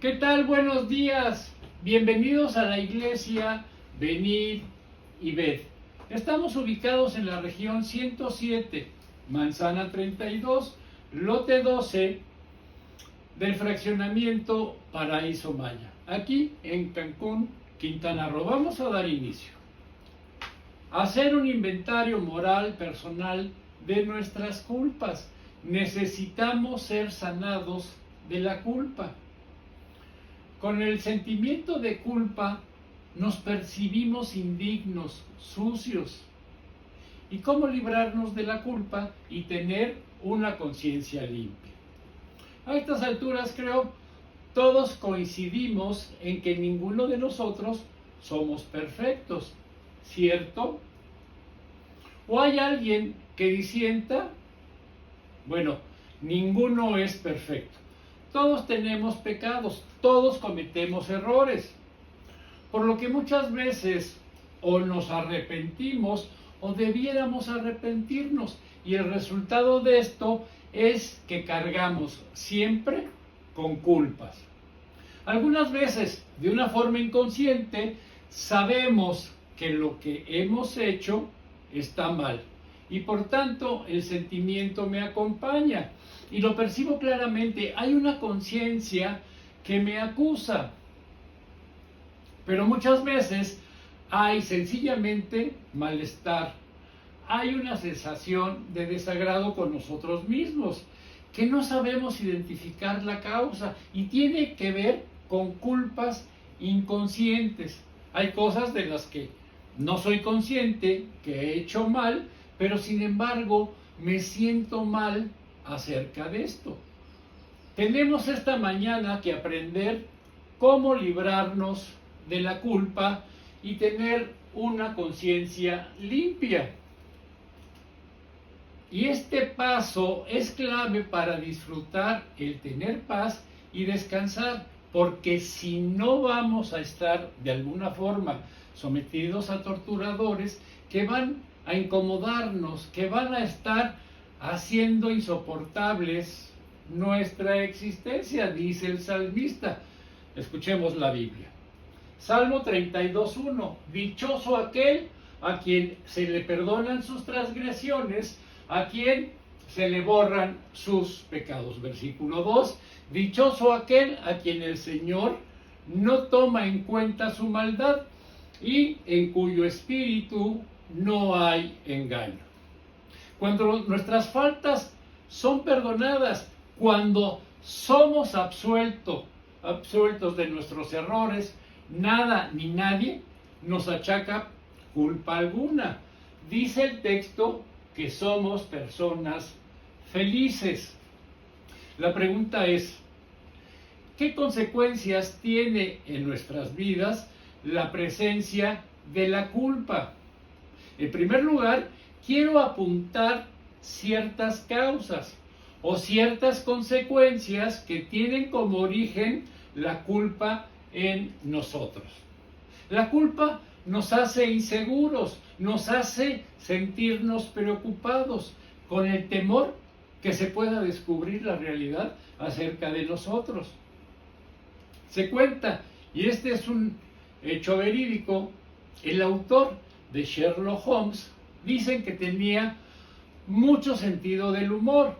¿Qué tal? Buenos días. Bienvenidos a la iglesia Venid y Ved. Estamos ubicados en la región 107, Manzana 32, lote 12 del fraccionamiento Paraíso Maya, aquí en Cancún, Quintana Roo. Vamos a dar inicio. Hacer un inventario moral personal de nuestras culpas. Necesitamos ser sanados de la culpa. Con el sentimiento de culpa nos percibimos indignos, sucios. ¿Y cómo librarnos de la culpa y tener una conciencia limpia? A estas alturas creo todos coincidimos en que ninguno de nosotros somos perfectos, ¿cierto? ¿O hay alguien que disienta? Bueno, ninguno es perfecto. Todos tenemos pecados, todos cometemos errores, por lo que muchas veces o nos arrepentimos o debiéramos arrepentirnos, y el resultado de esto es que cargamos siempre con culpas. Algunas veces, de una forma inconsciente, sabemos que lo que hemos hecho está mal, y por tanto el sentimiento me acompaña y lo percibo claramente. Hay una conciencia que me acusa, pero muchas veces hay sencillamente malestar, hay una sensación de desagrado con nosotros mismos, que no sabemos identificar la causa, y tiene que ver con culpas inconscientes. Hay cosas de las que no soy consciente que he hecho mal, pero sin embargo me siento mal acerca de esto. Tenemos esta mañana que aprender cómo librarnos de la culpa y tener una conciencia limpia. Y este paso es clave para disfrutar el tener paz y descansar, porque si no vamos a estar de alguna forma sometidos a torturadores que van a incomodarnos, que van a estar haciendo insoportables nuestra existencia, dice el salmista. Escuchemos la Biblia. Salmo 32:1. Dichoso aquel a quien se le perdonan sus transgresiones, a quien se le borran sus pecados. Versículo 2. Dichoso aquel a quien el Señor no toma en cuenta su maldad y en cuyo espíritu no hay engaño. Cuando nuestras faltas son perdonadas, cuando somos absueltos de nuestros errores, nada ni nadie nos achaca culpa alguna. Dice el texto que somos personas felices. La pregunta es, ¿qué consecuencias tiene en nuestras vidas la presencia de la culpa? En primer lugar, quiero apuntar ciertas causas o ciertas consecuencias que tienen como origen la culpa en nosotros. La culpa nos hace inseguros, nos hace sentirnos preocupados, con el temor que se pueda descubrir la realidad acerca de nosotros. Se cuenta, y este es un hecho verídico, el autor de Sherlock Holmes dicen que tenía mucho sentido del humor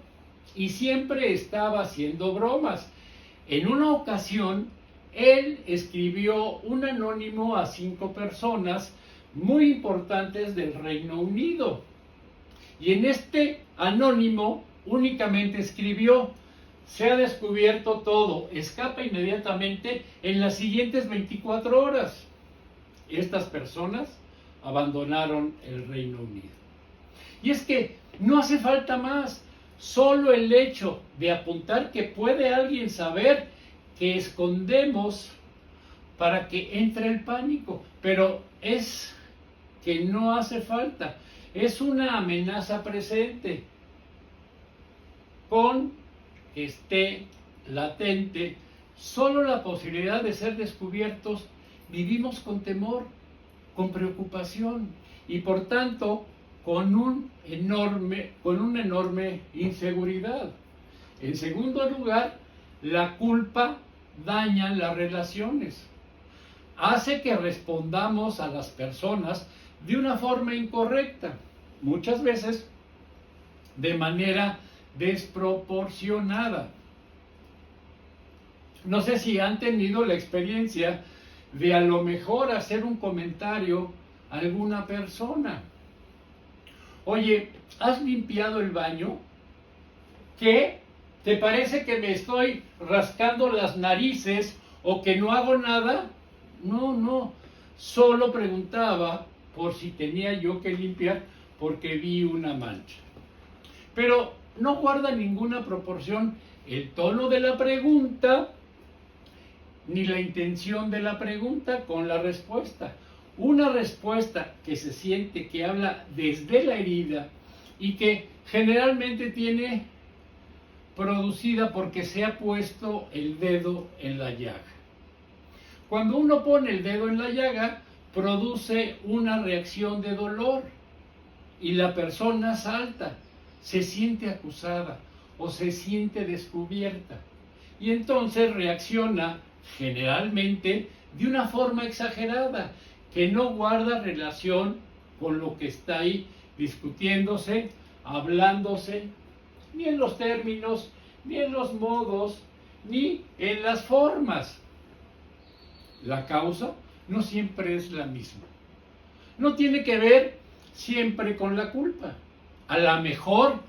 y siempre estaba haciendo bromas. En una ocasión, él escribió un anónimo a 5 personas muy importantes del Reino Unido. Y en este anónimo únicamente escribió: se ha descubierto todo, escapa inmediatamente en las siguientes 24 horas. Estas personas abandonaron el Reino Unido. Y es que no hace falta más, solo el hecho de apuntar que puede alguien saber que escondemos para que entre el pánico, pero es que no hace falta, es una amenaza presente, con que esté latente solo la posibilidad de ser descubiertos. Vivimos con temor, con preocupación y por tanto con una enorme inseguridad. En segundo lugar, la culpa dañan las relaciones. Hace que respondamos a las personas de una forma incorrecta, muchas veces de manera desproporcionada. No sé si han tenido la experiencia de a lo mejor hacer un comentario a alguna persona. Oye, ¿has limpiado el baño? ¿Qué? ¿Te parece que me estoy rascando las narices o que no hago nada? No, solo preguntaba por si tenía yo que limpiar porque vi una mancha. Pero no guarda ninguna proporción el tono de la pregunta ni la intención de la pregunta con la respuesta. Una respuesta que se siente que habla desde la herida y que generalmente tiene producida porque se ha puesto el dedo en la llaga. Cuando uno pone el dedo en la llaga, produce una reacción de dolor y la persona salta, se siente acusada o se siente descubierta y entonces reacciona generalmente de una forma exagerada que no guarda relación con lo que está ahí discutiéndose, hablándose, ni en los términos, ni en los modos, ni en las formas. La causa no siempre es la misma. No tiene que ver siempre con la culpa. A lo mejor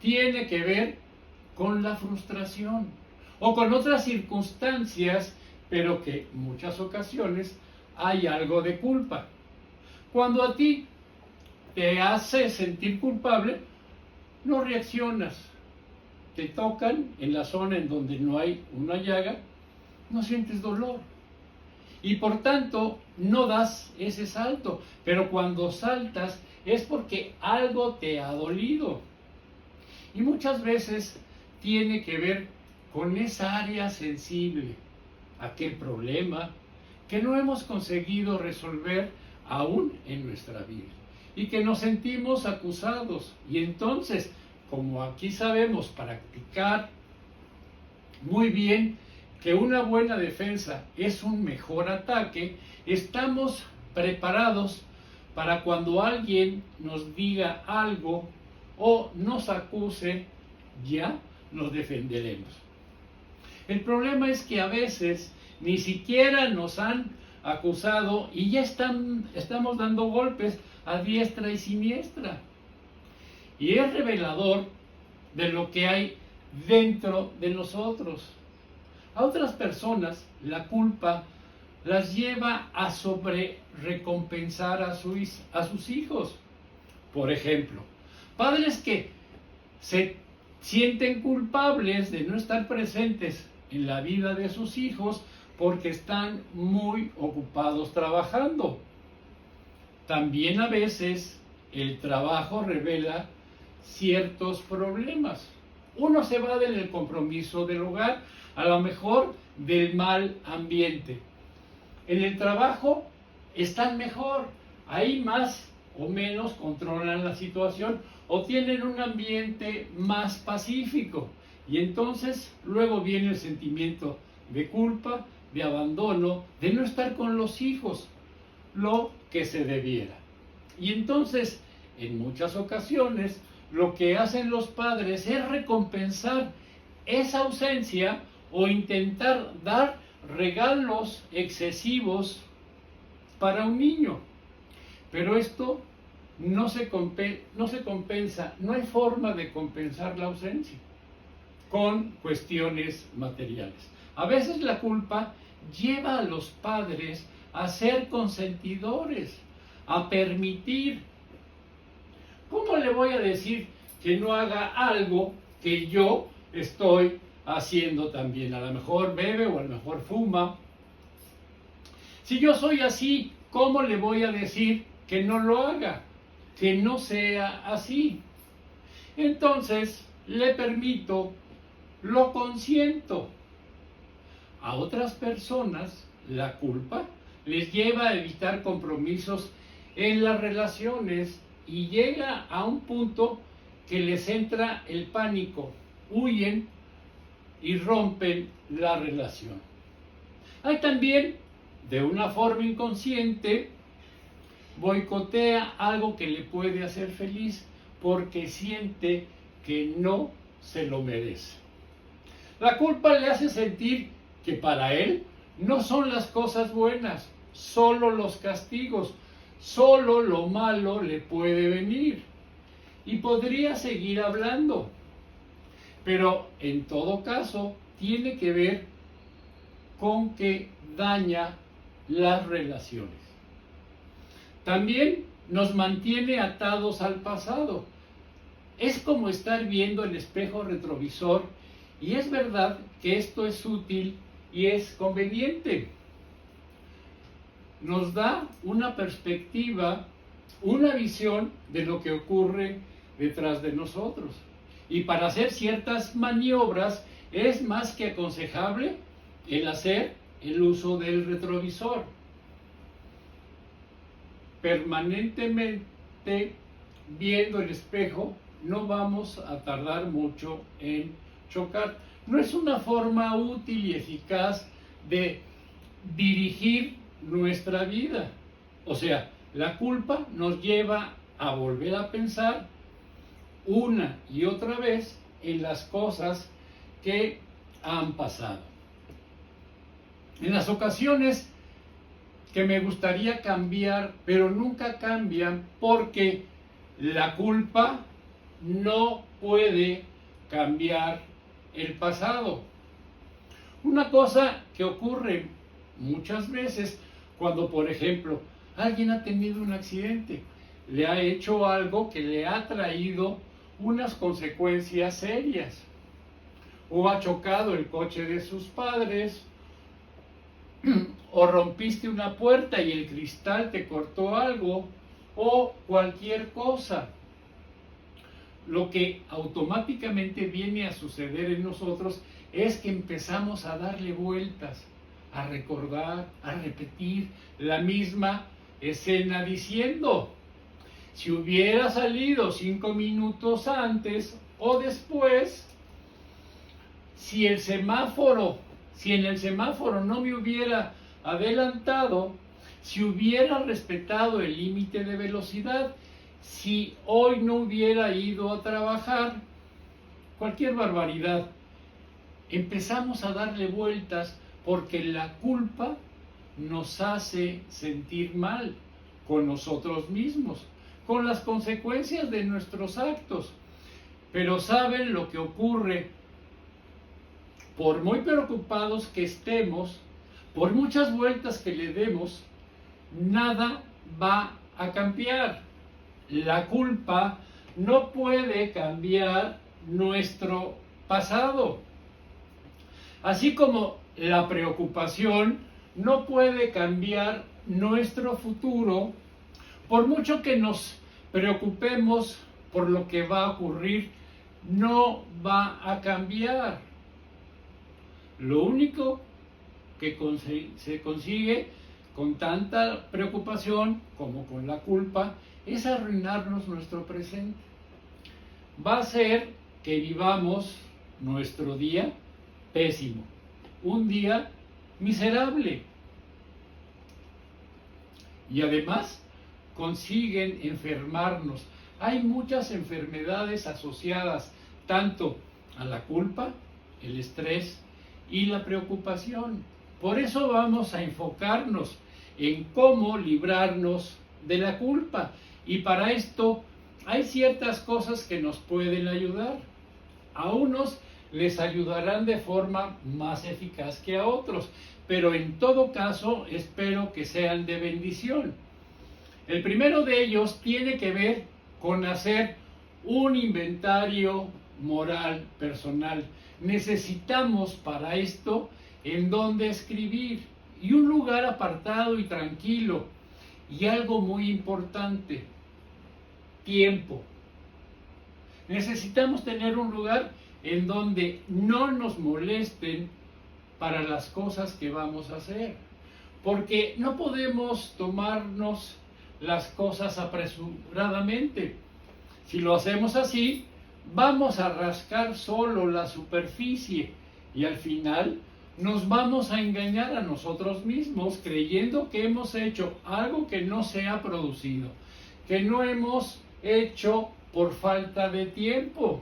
tiene que ver con la frustración o con otras circunstancias, pero que en muchas ocasiones hay algo de culpa. Cuando a ti te hace sentir culpable, no reaccionas. Te tocan en la zona en donde no hay una llaga, no sientes dolor. Y por tanto, no das ese salto. Pero cuando saltas es porque algo te ha dolido. Y muchas veces tiene que ver con esa área sensible, aquel problema que no hemos conseguido resolver aún en nuestra vida y que nos sentimos acusados. Y entonces, como aquí sabemos practicar muy bien que una buena defensa es un mejor ataque, estamos preparados para cuando alguien nos diga algo o nos acuse, ya nos defenderemos. El problema es que a veces ni siquiera nos han acusado y ya estamos dando golpes a diestra y siniestra. Y es revelador de lo que hay dentro de nosotros. A otras personas la culpa las lleva a sobrerecompensar a sus hijos. Por ejemplo, padres que se sienten culpables de no estar presentes en la vida de sus hijos porque están muy ocupados trabajando. También a veces el trabajo revela ciertos problemas. Uno se va del compromiso del hogar, a lo mejor del mal ambiente. En el trabajo están mejor, ahí más o menos controlan la situación o tienen un ambiente más pacífico. Y entonces luego viene el sentimiento de culpa, de abandono, de no estar con los hijos, lo que se debiera. Y entonces, en muchas ocasiones, lo que hacen los padres es recompensar esa ausencia o intentar dar regalos excesivos para un niño. Pero esto no se compensa, no hay forma de compensar la ausencia con cuestiones materiales. A veces la culpa lleva a los padres a ser consentidores, a permitir. ¿Cómo le voy a decir que no haga algo que yo estoy haciendo también? A lo mejor bebe o a lo mejor fuma. Si yo soy así, ¿cómo le voy a decir que no lo haga? Que no sea así. Entonces, le permito, lo consiento. A otras personas, la culpa les lleva a evitar compromisos en las relaciones y llega a un punto que les entra el pánico, huyen y rompen la relación. Hay también, de una forma inconsciente, boicotea algo que le puede hacer feliz porque siente que no se lo merece. La culpa le hace sentir que para él no son las cosas buenas, solo los castigos, solo lo malo le puede venir. Y podría seguir hablando, pero en todo caso tiene que ver con que daña las relaciones. También nos mantiene atados al pasado. Es como estar viendo el espejo retrovisor, y es verdad que esto es útil y es conveniente. Nos da una perspectiva, una visión de lo que ocurre detrás de nosotros. Y para hacer ciertas maniobras es más que aconsejable el hacer el uso del retrovisor. Permanentemente viendo el espejo, no vamos a tardar mucho en chocar. No es una forma útil y eficaz de dirigir nuestra vida. O sea, la culpa nos lleva a volver a pensar una y otra vez en las cosas que han pasado. En las ocasiones que me gustaría cambiar, pero nunca cambian porque la culpa no puede cambiar el pasado. Una cosa que ocurre muchas veces cuando, por ejemplo, alguien ha tenido un accidente, le ha hecho algo que le ha traído unas consecuencias serias, o ha chocado el coche de sus padres, o rompiste una puerta y el cristal te cortó algo, o cualquier cosa. Lo que automáticamente viene a suceder en nosotros es que empezamos a darle vueltas, a recordar, a repetir la misma escena diciendo: si hubiera salido 5 minutos antes o después, si en el semáforo no me hubiera adelantado, si hubiera respetado el límite de velocidad, si hoy no hubiera ido a trabajar, cualquier barbaridad. Empezamos a darle vueltas porque la culpa nos hace sentir mal con nosotros mismos, con las consecuencias de nuestros actos. Pero ¿saben lo que ocurre? Por muy preocupados que estemos, por muchas vueltas que le demos, nada va a cambiar. La culpa no puede cambiar nuestro pasado. Así como la preocupación no puede cambiar nuestro futuro, por mucho que nos preocupemos por lo que va a ocurrir, no va a cambiar. Lo único que se consigue con tanta preocupación como con la culpa es arruinarnos nuestro presente. Va a ser que vivamos nuestro día pésimo, un día miserable. Y además consiguen enfermarnos. Hay muchas enfermedades asociadas tanto a la culpa, el estrés y la preocupación. Por eso vamos a enfocarnos en cómo librarnos de la culpa. Y para esto hay ciertas cosas que nos pueden ayudar. A unos les ayudarán de forma más eficaz que a otros, pero en todo caso espero que sean de bendición. El primero de ellos tiene que ver con hacer un inventario moral personal. Necesitamos para esto en dónde escribir y un lugar apartado y tranquilo. Y algo muy importante: tiempo. Necesitamos tener un lugar en donde no nos molesten para las cosas que vamos a hacer, porque no podemos tomarnos las cosas apresuradamente. Si lo hacemos así, vamos a rascar solo la superficie y al final nos vamos a engañar a nosotros mismos creyendo que hemos hecho algo que no se ha producido, que no hemos hecho por falta de tiempo.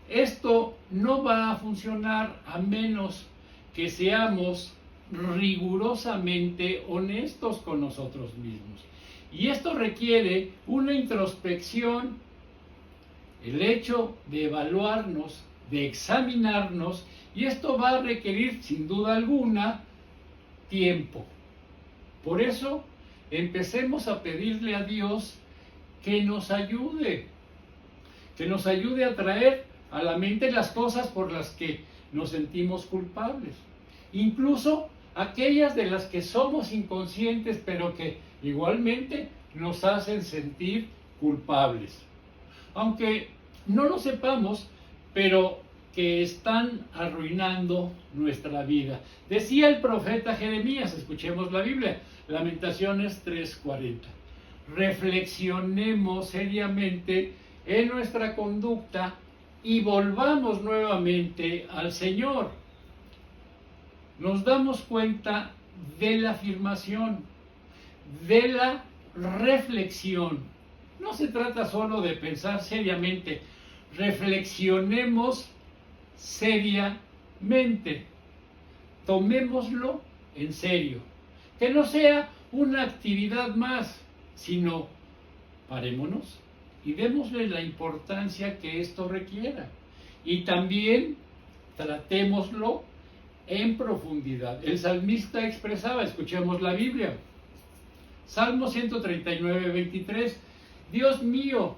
Esto no va a funcionar a menos que seamos rigurosamente honestos con nosotros mismos. Y esto requiere una introspección, el hecho de evaluarnos, de examinarnos, y esto va a requerir sin duda alguna tiempo. Por eso empecemos a pedirle a Dios que nos ayude a traer a la mente las cosas por las que nos sentimos culpables, incluso aquellas de las que somos inconscientes, pero que igualmente nos hacen sentir culpables, aunque no lo sepamos, pero que están arruinando nuestra vida. Decía el profeta Jeremías, escuchemos la Biblia, Lamentaciones 3:40. Reflexionemos seriamente en nuestra conducta y volvamos nuevamente al Señor. Nos damos cuenta de la afirmación, de la reflexión. No se trata solo de pensar seriamente, reflexionemos seriamente, tomémoslo en serio, que no sea una actividad más, sino parémonos y démosle la importancia que esto requiera, y también tratémoslo en profundidad. El salmista expresaba, escuchemos la Biblia, Salmo 139:23, Dios mío,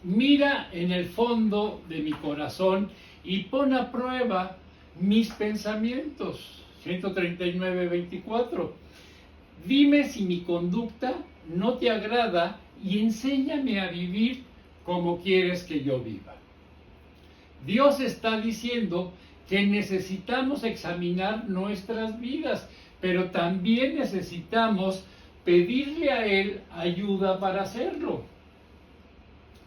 mira en el fondo de mi corazón y pon a prueba mis pensamientos. 139:24, dime si mi conducta no te agrada y enséñame a vivir como quieres que yo viva. Dios está diciendo que necesitamos examinar nuestras vidas, pero también necesitamos pedirle a Él ayuda para hacerlo.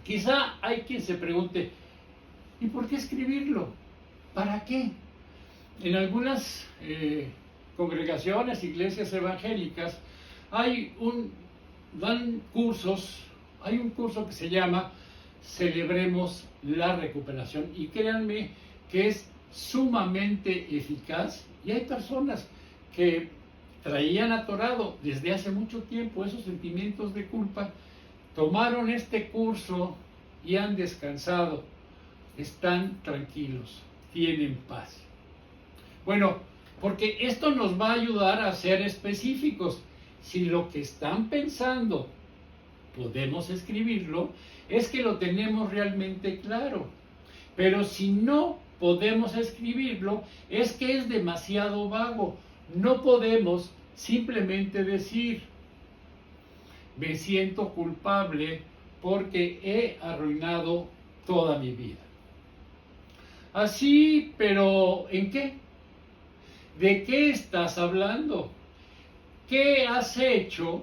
Quizá hay quien se pregunte, ¿y por qué escribirlo? ¿Para qué? En algunas congregaciones, iglesias evangélicas, dan cursos, hay un curso que se llama Celebremos la Recuperación, y créanme que es sumamente eficaz, y hay personas que traían atorado desde hace mucho tiempo esos sentimientos de culpa, tomaron este curso y han descansado, están tranquilos, tienen paz. Bueno, porque esto nos va a ayudar a ser específicos. Si lo que están pensando podemos escribirlo, es que lo tenemos realmente claro. Pero si no podemos escribirlo, es que es demasiado vago. No podemos simplemente decir, me siento culpable porque he arruinado toda mi vida. Así, pero ¿en qué? ¿De qué estás hablando? ¿Qué has hecho?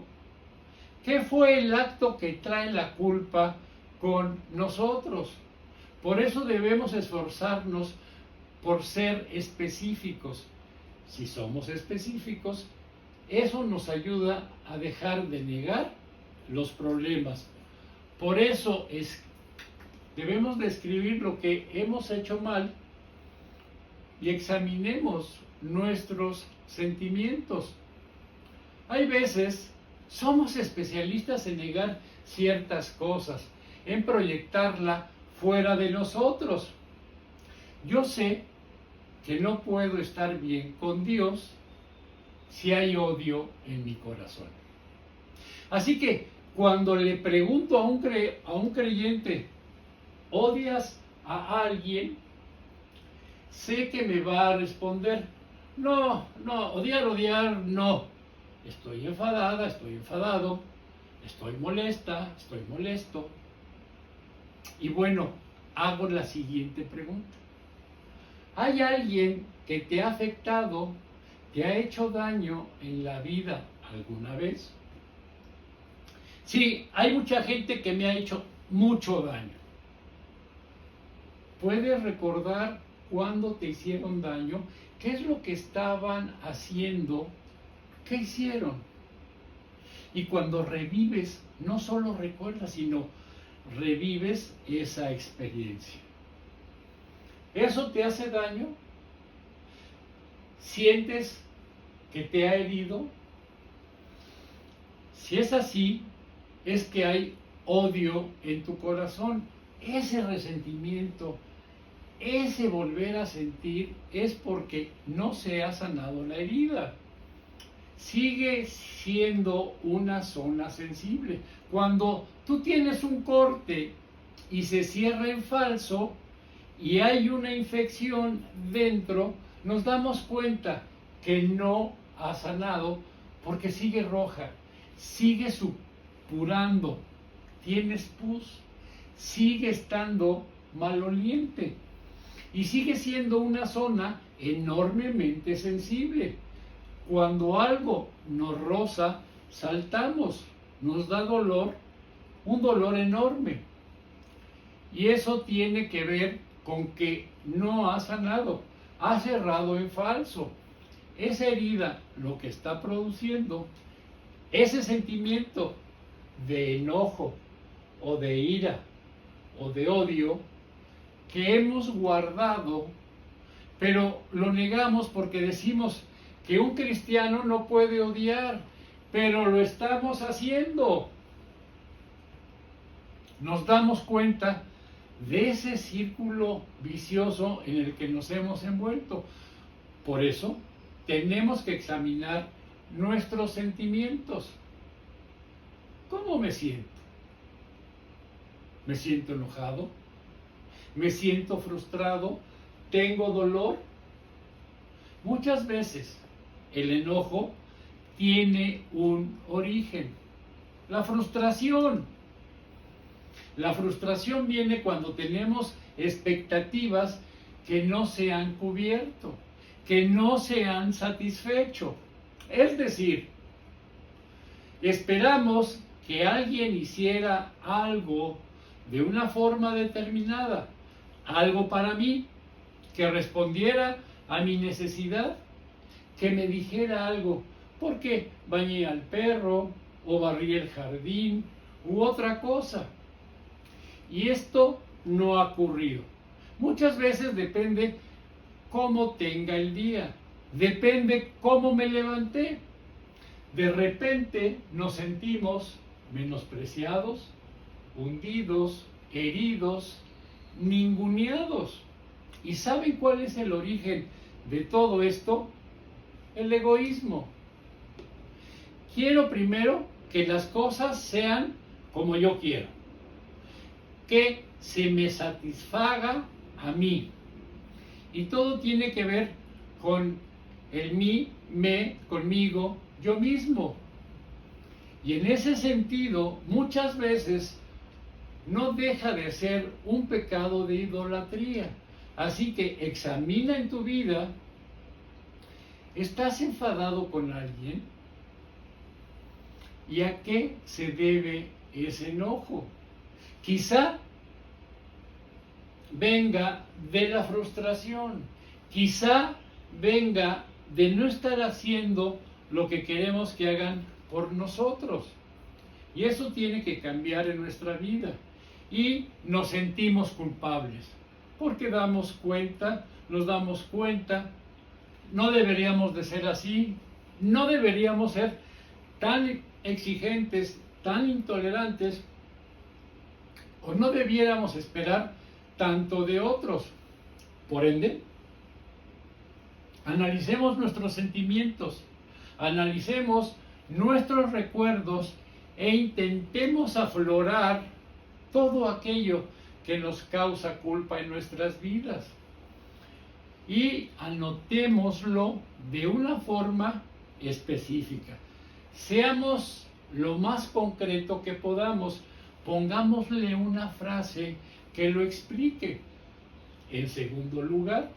¿Qué fue el acto que trae la culpa con nosotros? Por eso debemos esforzarnos por ser específicos. Si somos específicos, eso nos ayuda a dejar de negar los problemas. Por eso debemos describir lo que hemos hecho mal y examinemos nuestros sentimientos. Hay veces somos especialistas en negar ciertas cosas, en proyectarla fuera de nosotros. Yo sé que no puedo estar bien con Dios si hay odio en mi corazón. Así que cuando le pregunto a un creyente, ¿odias a alguien? Sé que me va a responder, no, odiar, no. Estoy enfadada, estoy enfadado, estoy molesta, estoy molesto. Y bueno, hago la siguiente pregunta. ¿Hay alguien que te ha afectado, te ha hecho daño en la vida alguna vez? Sí, hay mucha gente que me ha hecho mucho daño. ¿Puedes recordar cuándo te hicieron daño, qué es lo que estaban haciendo, qué hicieron. Y cuando revives, no solo recuerdas, sino revives esa experiencia. ¿Eso te hace daño? ¿Sientes que te ha herido? Si es así, es que hay odio en tu corazón. Ese resentimiento, ese volver a sentir es porque no se ha sanado la herida. Sigue siendo una zona sensible. Cuando tú tienes un corte y se cierra en falso y hay una infección dentro, nos damos cuenta que no ha sanado porque sigue roja, sigue supurando, tienes pus, sigue estando maloliente y sigue siendo una zona enormemente sensible. Cuando algo nos roza, saltamos, nos da dolor, un dolor enorme. Y eso tiene que ver con que no ha sanado, ha cerrado en falso. Esa herida lo que está produciendo, ese sentimiento de enojo o de ira o de odio que hemos guardado, pero lo negamos porque decimos que un cristiano no puede odiar, pero lo estamos haciendo. Nos damos cuenta de ese círculo vicioso en el que nos hemos envuelto. Por eso tenemos que examinar nuestros sentimientos. ¿Cómo me siento? ¿Me siento enojado? ¿Me siento frustrado? ¿Tengo dolor? Muchas veces el enojo tiene un origen, la frustración. La frustración viene cuando tenemos expectativas que no se han cubierto, que no se han satisfecho. Es decir, esperamos que alguien hiciera algo de una forma determinada, algo para mí, que respondiera a mi necesidad, que me dijera algo, porque bañé al perro, o barrí el jardín, u otra cosa. Y esto no ha ocurrido. Muchas veces depende cómo tenga el día, depende cómo me levanté. De repente nos sentimos menospreciados, hundidos, heridos, ninguneados. ¿Y saben cuál es el origen de todo esto? El egoísmo. Quiero primero que las cosas sean como yo quiero, que se me satisfaga a mí. Y todo tiene que ver con el mí, me, conmigo, yo mismo. Y en ese sentido, muchas veces no deja de ser un pecado de idolatría. Así que examina en tu vida, ¿estás enfadado con alguien? ¿Y a qué se debe ese enojo? Quizá venga de la frustración, quizá venga de no estar haciendo lo que queremos que hagan por nosotros. Y eso tiene que cambiar en nuestra vida. Y nos sentimos culpables, porque nos damos cuenta, no deberíamos de ser así, no deberíamos ser tan exigentes, tan intolerantes, o no debiéramos esperar tanto de otros. Por ende, analicemos nuestros sentimientos, analicemos nuestros recuerdos e intentemos aflorar todo aquello que nos causa culpa en nuestras vidas. Y anotémoslo de una forma específica. Seamos lo más concreto que podamos. Pongámosle una frase que lo explique. En segundo lugar,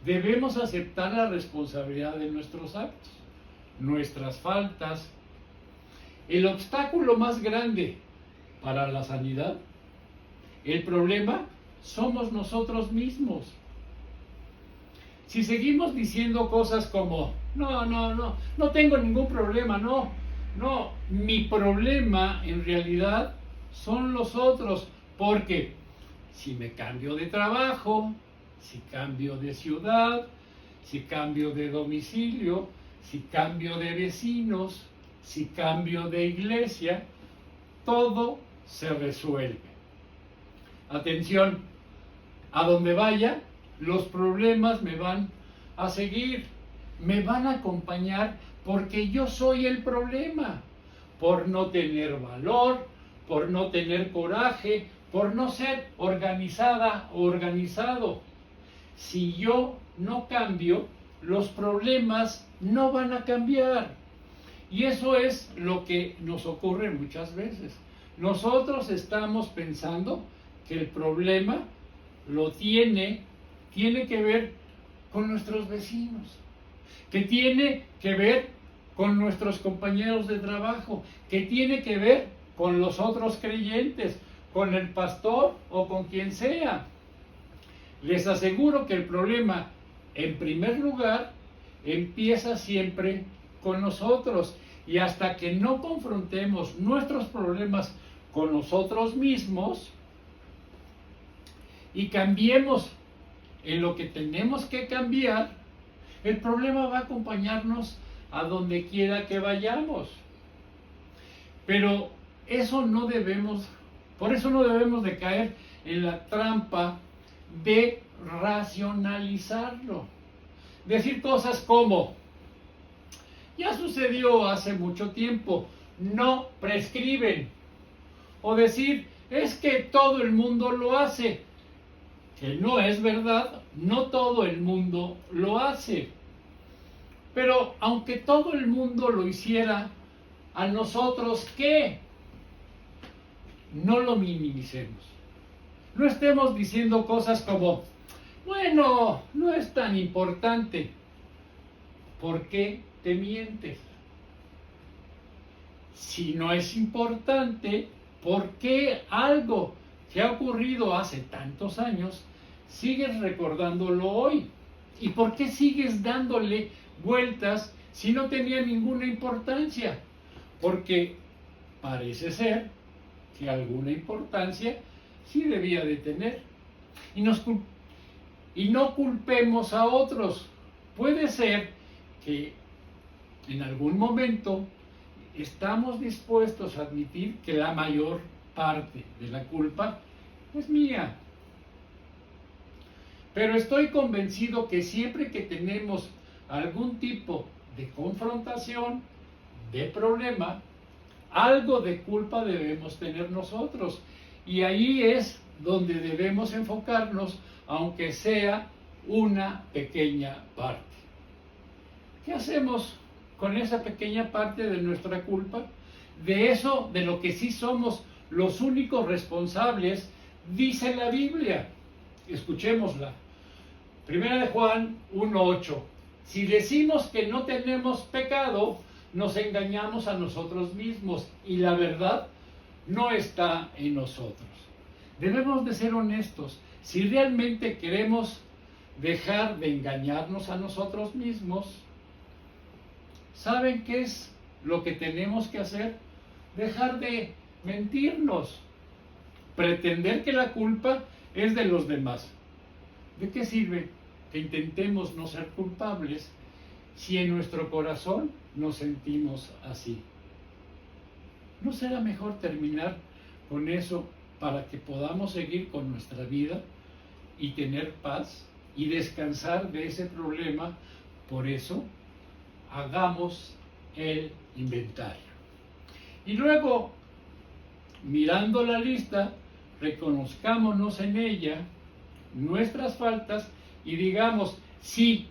debemos aceptar la responsabilidad de nuestros actos, nuestras faltas. El obstáculo más grande para la sanidad, el problema, somos nosotros mismos. Si seguimos diciendo cosas como, no tengo ningún problema, no, mi problema en realidad son los otros, porque si me cambio de trabajo, si cambio de ciudad, si cambio de domicilio, si cambio de vecinos, si cambio de iglesia, todo se resuelve. Atención, a donde vaya, los problemas me van a seguir, me van a acompañar porque yo soy el problema, por no tener valor, por no tener coraje, por no ser organizada o organizado. Si yo no cambio, los problemas no van a cambiar. Y eso es lo que nos ocurre muchas veces. Nosotros estamos pensando que el problema lo tiene que ver con nuestros vecinos, que tiene que ver con nuestros compañeros de trabajo, que tiene que ver con los otros creyentes, con el pastor o con quien sea. Les aseguro que el problema, en primer lugar, empieza siempre con nosotros, y hasta que no confrontemos nuestros problemas con nosotros mismos y cambiemos en lo que tenemos que cambiar, el problema va a acompañarnos a donde quiera que vayamos. Pero por eso no debemos de caer en la trampa de racionalizarlo. Decir cosas como, ya sucedió hace mucho tiempo, no prescriben. O decir, es que todo el mundo lo hace. Que no es verdad, no todo el mundo lo hace. Pero aunque todo el mundo lo hiciera, a nosotros, ¿qué? No lo minimicemos. No estemos diciendo cosas como, bueno, no es tan importante. ¿Por qué te mientes? Si no es importante, ¿por qué algo que ha ocurrido hace tantos años sigues recordándolo hoy? ¿Y por qué sigues dándole vueltas si no tenía ninguna importancia? Porque parece ser que alguna importancia sí debía de tener. Y no culpemos a otros. Puede ser que en algún momento estamos dispuestos a admitir que la mayor parte de la culpa es mía. Pero estoy convencido que siempre que tenemos algún tipo de confrontación, de problema, algo de culpa debemos tener nosotros. Y ahí es donde debemos enfocarnos, aunque sea una pequeña parte. ¿Qué hacemos con esa pequeña parte de nuestra culpa? De eso, de lo que sí somos los únicos responsables, dice la Biblia. Escuchémosla. Primera de Juan 1:8. Si decimos que no tenemos pecado, nos engañamos a nosotros mismos y la verdad no está en nosotros. Debemos de ser honestos. Si realmente queremos dejar de engañarnos a nosotros mismos, ¿saben qué es lo que tenemos que hacer? Dejar de mentirnos, pretender que la culpa es de los demás. ¿De qué sirve que intentemos no ser culpables si en nuestro corazón nos sentimos así? ¿No será mejor terminar con eso para que podamos seguir con nuestra vida y tener paz y descansar de ese problema? Por eso, hagamos el inventario. Y luego, mirando la lista, reconozcámonos en ella nuestras faltas y digamos, sí,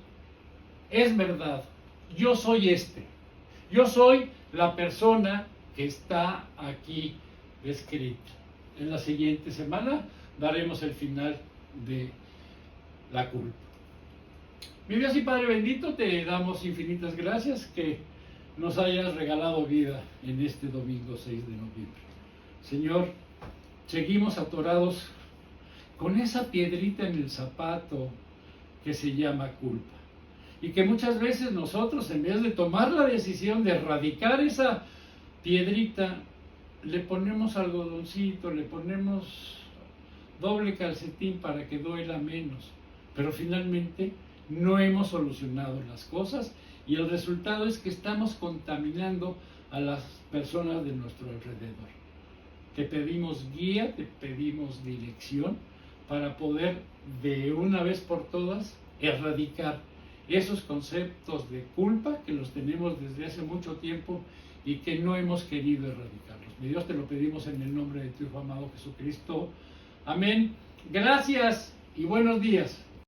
es verdad, yo soy yo soy la persona que está aquí descrita. En la siguiente semana daremos el final de la culpa. Mi Dios y Padre bendito, te damos infinitas gracias que nos hayas regalado vida en este domingo 6 de noviembre. Señor, seguimos atorados con esa piedrita en el zapato que se llama culpa. Y que muchas veces nosotros, en vez de tomar la decisión de erradicar esa piedrita, le ponemos algodoncito, le ponemos doble calcetín para que duela menos. Pero finalmente no hemos solucionado las cosas y el resultado es que estamos contaminando a las personas de nuestro alrededor. Te pedimos guía, te pedimos dirección para poder de una vez por todas erradicar esos conceptos de culpa que los tenemos desde hace mucho tiempo y que no hemos querido erradicarlos. Mi Dios, te lo pedimos en el nombre de tu Hijo amado Jesucristo. Amén. Gracias y buenos días.